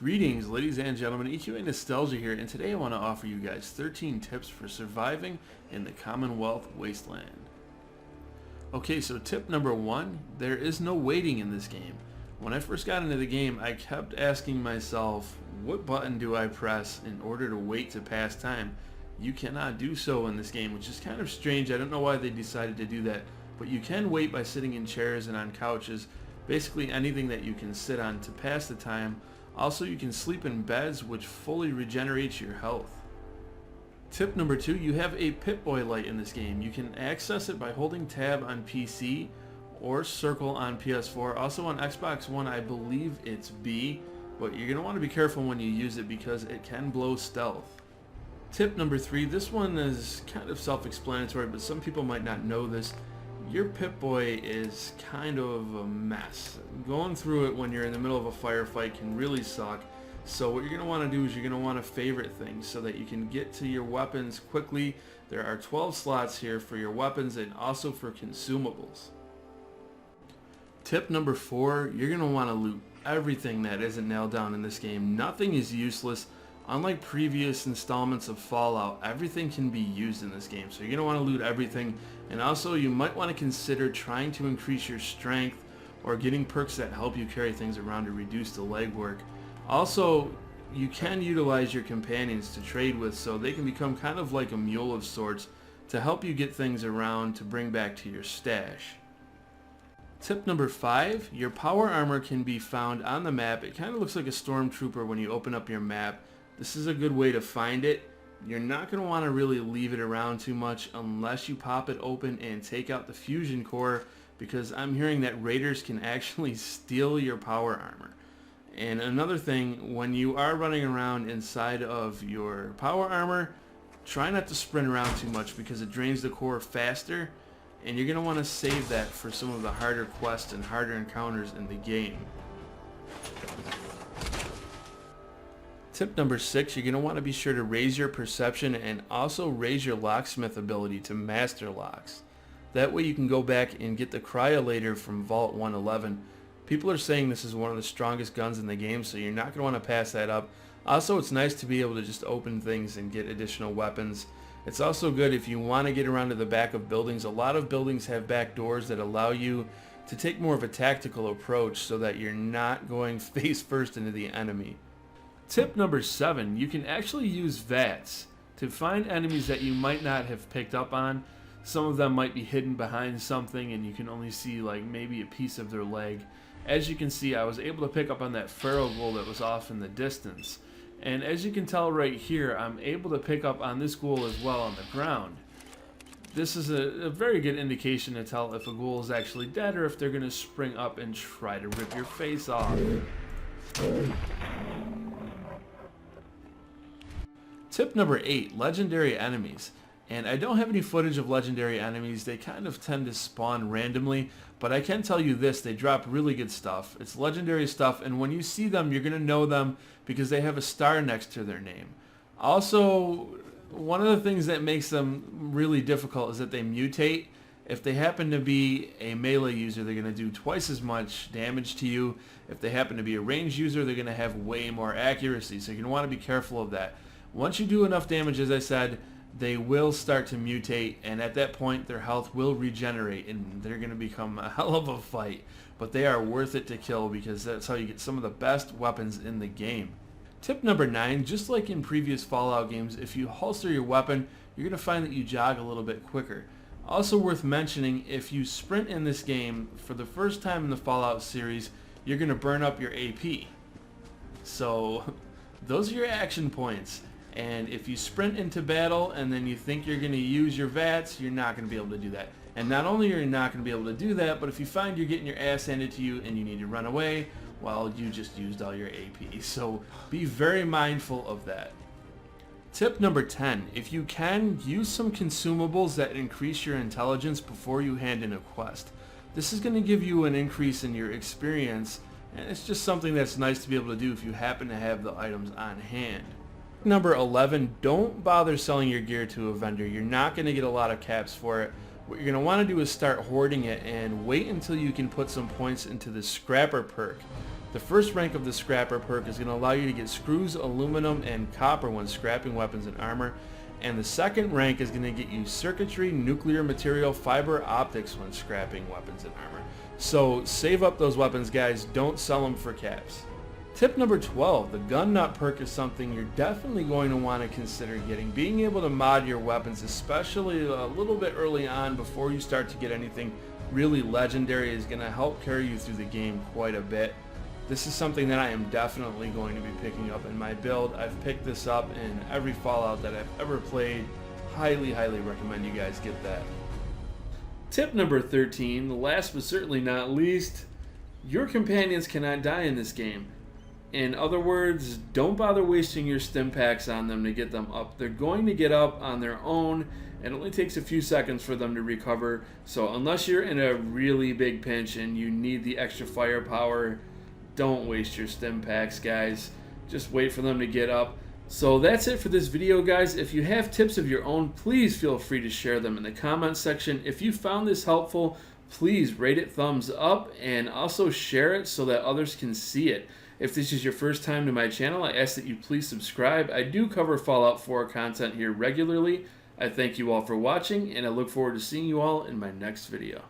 Greetings, ladies and gentlemen, EQA Nostalgia here, and today I want to offer you guys 13 tips for surviving in the Commonwealth wasteland. Okay, so tip number 1, there is no waiting in this game. When I first got into the game, I kept asking myself, what button do I press in order to wait to pass time? You cannot do so in this game, which is kind of strange. I don't know why they decided to do that, but you can wait by sitting in chairs and on couches, basically anything that you can sit on to pass the time. Also, you can sleep in beds, which fully regenerates your health. Tip number 2, you have a Pip-boy light in this game. You can access it by holding tab on PC or circle on PS4. Also on Xbox One, I believe it's B, but you're going to want to be careful when you use it because it can blow stealth. Tip number 3, this one is kind of self-explanatory, but some people might not know this. Your Pip-boy is kind of a mess. Going through it when you're in the middle of a firefight can really suck. So what you're going to want to do is you're going to want to favorite things so that you can get to your weapons quickly. There are 12 slots here for your weapons and also for consumables. Tip number 4, you're going to want to loot everything that isn't nailed down in this game. Nothing is useless. Unlike previous installments of Fallout, everything can be used in this game, so you're going to want to loot everything. And also, you might want to consider trying to increase your strength or getting perks that help you carry things around to reduce the legwork. Also, you can utilize your companions to trade with, so they can become kind of like a mule of sorts to help you get things around to bring back to your stash. Tip number 5, your power armor can be found on the map. It kind of looks like a stormtrooper when you open up your map. This is a good way to find it. You're not going to want to really leave it around too much unless you pop it open and take out the fusion core, because I'm hearing that raiders can actually steal your power armor. And another thing, when you are running around inside of your power armor, try not to sprint around too much because it drains the core faster, and you're going to want to save that for some of the harder quests and harder encounters in the game. Tip number 6, you're going to want to be sure to raise your perception and also raise your locksmith ability to master locks. That way you can go back and get the cryolator from Vault 111. People are saying this is one of the strongest guns in the game, so you're not going to want to pass that up. Also, it's nice to be able to just open things and get additional weapons. It's also good if you want to get around to the back of buildings. A lot of buildings have back doors that allow you to take more of a tactical approach so that you're not going face first into the enemy. Tip number 7, you can actually use V.A.T.S to find enemies that you might not have picked up on. Some of them might be hidden behind something and you can only see like maybe a piece of their leg. As you can see, I was able to pick up on that feral ghoul that was off in the distance. And as you can tell right here, I'm able to pick up on this ghoul as well on the ground. This is a very good indication to tell if a ghoul is actually dead or if they're going to spring up and try to rip your face off. Tip number 8, legendary enemies. And I don't have any footage of legendary enemies. They kind of tend to spawn randomly, but I can tell you this, they drop really good stuff. It's legendary stuff, and when you see them, you're going to know them because they have a star next to their name. Also, one of the things that makes them really difficult is that they mutate. If they happen to be a melee user, they're going to do twice as much damage to you. If they happen to be a ranged user, they're going to have way more accuracy, so you're going to want to be careful of that. Once you do enough damage, as I said, they will start to mutate, and at that point their health will regenerate and they're going to become a hell of a fight. But they are worth it to kill because that's how you get some of the best weapons in the game. Tip number 9, just like in previous Fallout games, if you holster your weapon, you're going to find that you jog a little bit quicker. Also worth mentioning, if you sprint in this game for the first time in the Fallout series, you're going to burn up your AP. So those are your action points. And if you sprint into battle and then you think you're going to use your V.A.T.S, you're not going to be able to do that. And not only are you not going to be able to do that, but if you find you're getting your ass handed to you and you need to run away, well, you just used all your AP. So be very mindful of that. Tip number 10, if you can, use some consumables that increase your intelligence before you hand in a quest. This is going to give you an increase in your experience, and it's just something that's nice to be able to do if you happen to have the items on hand. Number 11, don't bother selling your gear to a vendor. You're not going to get a lot of caps for it. What you're going to want to do is start hoarding it and wait until you can put some points into the scrapper perk. The first rank of the Scrapper perk is going to allow you to get screws, aluminum, and copper when scrapping weapons and armor. And the second rank is going to get you circuitry, nuclear material, fiber optics when scrapping weapons and armor. So save up those weapons, guys. Don't sell them for caps. Tip number 12, the gun nut perk is something you're definitely going to want to consider getting. Being able to mod your weapons, especially a little bit early on before you start to get anything really legendary, is going to help carry you through the game quite a bit. This is something that I am definitely going to be picking up in my build. I've picked this up in every Fallout that I've ever played. Highly recommend you guys get that. Tip number 13, the last but certainly not least, your companions cannot die in this game. In other words, don't bother wasting your stim packs on them to get them up. They're going to get up on their own. It only takes a few seconds for them to recover. So unless you're in a really big pinch and you need the extra firepower, don't waste your stim packs, guys. Just wait for them to get up. So that's it for this video, guys. If you have tips of your own, please feel free to share them in the comment section. If you found this helpful, please rate it thumbs up and also share it so that others can see it. If this is your first time to my channel, I ask that you please subscribe. I do cover Fallout 4 content here regularly. I thank you all for watching, and I look forward to seeing you all in my next video.